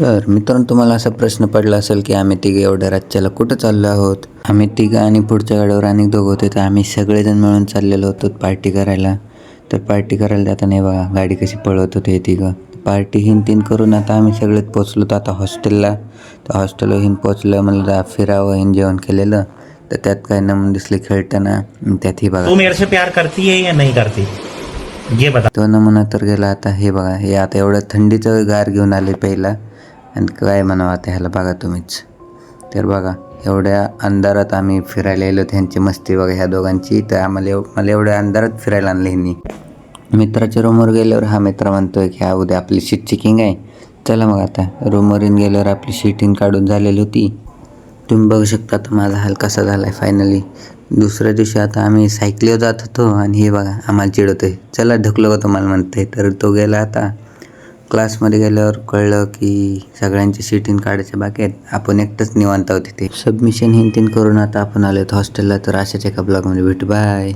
तर मित्रांनो, तुम्हाला असा प्रश्न पडला असेल की आम्ही तिघे एवढ्या रातच्याला कुठं चाललो आहोत. आम्ही तिघं आणि पुढच्या गाडीवर अनेक दोघं होते, तर आम्ही सगळेजण मिळून चाललेलो होतो पार्टी करायला. तर पार्टी करायला जाताना बघा गाडी कशी पळवत होते हे तिघं. पार्टी हिन तीन करून आता आम्ही सगळेच पोचलो तर आता हॉस्टेलला. तर हॉस्टेलवर हिन पोचलं, मला फिरावं, हिन जेवण केलेलं. तर त्यात काय नमून दिसले खेळताना, त्यात ही बघा तू मेरे से प्यार करती है या नहीं करती, ये बता. तो नमुना तर गेला. आता हे बघा, हे आता एवढं थंडीचं गार घेऊन आले पहिला, आणि काय म्हणावं आता ह्याला बघा तुम्हीच. तर बघा एवढ्या अंधारात आम्ही फिरायला गेलो, त्यांची मस्ती बघा ह्या दोघांची. तर मला एवढ्या अंधारात फिरायला आणलं ह्यांनी. मित्राच्या रूमवर गेल्यावर हा मित्र म्हणतोय की हा उद्या आपली शीट चेकिंग आहे, चला मग. आता रूमवर येऊन गेल्यावर आपली शीटिंग काढून झालेली होती. तुम्ही बघू शकता आता माझा हाल कसा झाला आहे फायनली. दुसऱ्या दिवशी आता आम्ही सायकलीवर जात होतो आणि हे बघा आम्हाला चिडवतोय, चला ढकलो का तुम्हाला म्हणते. तर तो गेला. आता क्लासमध्ये गेल्यावर कळलं की सगळ्यांची शीटिंग काढायच्या बाकी आहेत, आपण एकटंच निवांत आहोत तिथे. सबमिशन हिन तीन करून आता आपण आलो हॉस्टेलला. तर अशाच एका ब्लॉगमध्ये भेटू, बाय.